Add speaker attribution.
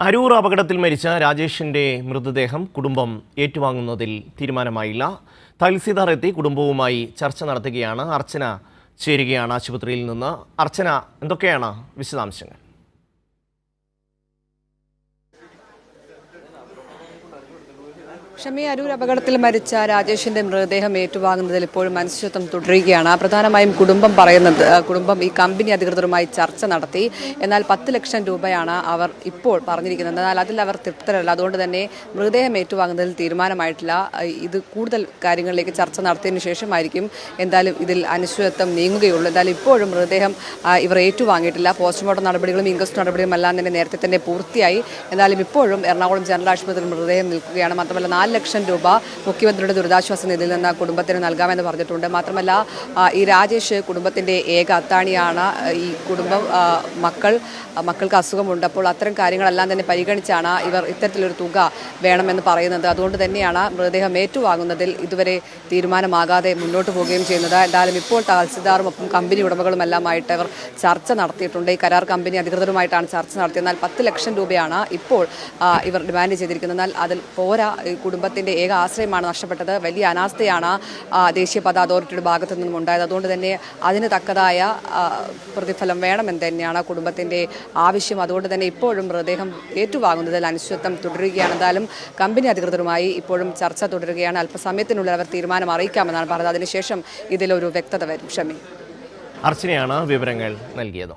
Speaker 1: അരൂർ അപകടത്തിൽ മരിച്ച രാജേഷിന്റെ മൃതദേഹം കുടുംബം ഏറ്റുവാങ്ങുന്നതിൽ തീരുമാനമായില്ല. തഹസിൽദാർ എത്തി കുടുംബവുമായി ചർച്ച നടത്തുകയാണ്. അർച്ചന ചേരുകയാണ് ആശുപത്രിയിൽ നിന്ന്. അർച്ചന, എന്തൊക്കെയാണ് വിശദാംശങ്ങൾ?
Speaker 2: ഷമി, അരൂർ അപകടത്തിൽ മരിച്ച രാജേഷിന്റെ മൃതദേഹം ഏറ്റുവാങ്ങുന്നതിൽ ഇപ്പോഴും അനിശ്ചിതത്വം തുടരുകയാണ്. പ്രധാനമായും കുടുംബം ഈ കമ്പനി അധികൃതരുമായി ചർച്ച നടത്തി. എന്നാൽ 10 ലക്ഷം രൂപയാണ് അവർ ഇപ്പോൾ പറഞ്ഞിരിക്കുന്നത്. എന്നാൽ അതിൽ അവർ തൃപ്തരല്ല. അതുകൊണ്ട് തന്നെ മൃതദേഹം ഏറ്റുവാങ്ങുന്നതിൽ തീരുമാനമായിട്ടില്ല. ഇത് കൂടുതൽ കാര്യങ്ങളിലേക്ക് ചർച്ച നടത്തിയതിനു ശേഷമായിരിക്കും എന്തായാലും ഇതിൽ അനിശ്ചിതത്വം നീങ്ങുകയുള്ളൂ. എന്തായാലും ഇപ്പോഴും മൃതദേഹം ഇവർ ഏറ്റുവാങ്ങിയിട്ടില്ല. പോസ്റ്റ്മോർട്ടം നടപടികളും ഇൻക്വസ്റ്റ് നടപടികളും എല്ലാം തന്നെ നേരത്തെ തന്നെ പൂർത്തിയായി. എന്നാലും ഇപ്പോഴും എറണാകുളം ജനറൽ ആശുപത്രിയിൽ മൃതദേഹം നിൽക്കുകയാണ്. മാത്രമല്ല 4 ലക്ഷം രൂപ മുഖ്യമന്ത്രിയുടെ ദുരിതാശ്വാസ നിധിയിൽ നിന്ന് കുടുംബത്തിന് നൽകാമെന്ന് പറഞ്ഞിട്ടുണ്ട്. മാത്രമല്ല ഈ രാജേഷ് കുടുംബത്തിൻ്റെ ഏക അത്താണിയാണ്. ഈ കുടുംബം മക്കൾക്ക് അസുഖമുണ്ട്. അപ്പോൾ അത്തരം കാര്യങ്ങളെല്ലാം തന്നെ പരിഗണിച്ചാണ് ഇവർ ഇത്തരത്തിലൊരു തുക വേണമെന്ന് പറയുന്നത്. അതുകൊണ്ട് തന്നെയാണ് മൃതദേഹം ഏറ്റുവാങ്ങുന്നതിൽ ഇതുവരെ തീരുമാനമാകാതെ മുന്നോട്ട് പോവുകയും ചെയ്യുന്നത്. എന്തായാലും ഇപ്പോൾ തഹസിൽദാറും ഒപ്പം കമ്പനി ഉടമകളുമെല്ലാമായിട്ട് ഇവർ ചർച്ച നടത്തിയിട്ടുണ്ട്. ഈ കരാർ കമ്പനി അധികൃതരുമായിട്ടാണ് ചർച്ച നടത്തിയത്. എന്നാൽ 10 ലക്ഷം രൂപയാണ് ഇപ്പോൾ ഇവർ ഡിമാൻഡ് ചെയ്തിരിക്കുന്നത്. എന്നാൽ അതിൽ പോരാ. കുടുംബത്തിൻ്റെ ഏക ആശ്രയമാണ് നഷ്ടപ്പെട്ടത്. വലിയ അനാസ്ഥയാണ് ദേശീയപാത അതോറിറ്റിയുടെ ഭാഗത്തു നിന്നും ഉണ്ടായത്. അതുകൊണ്ട് തന്നെ അതിന് തക്കതായ പ്രതിഫലം വേണമെന്ന് തന്നെയാണ് കുടുംബത്തിൻ്റെ ആവശ്യം. അതുകൊണ്ട് തന്നെ ഇപ്പോഴും മൃതദേഹം ഏറ്റുവാങ്ങുന്നതിൽ അനിശ്ചിതത്വം തുടരുകയാണ്. എന്തായാലും കമ്പനി അധികൃതരുമായി ഇപ്പോഴും ചർച്ച തുടരുകയാണ്. അല്പസമയത്തിനുള്ളിൽ അവർ തീരുമാനം അറിയിക്കാമെന്നാണ് പറഞ്ഞത്. അതിനുശേഷം ഇതിലൊരു വ്യക്തത വരും. ഷമി,
Speaker 1: അർച്ചനയാണ് വിവരങ്ങൾ നൽകിയത്.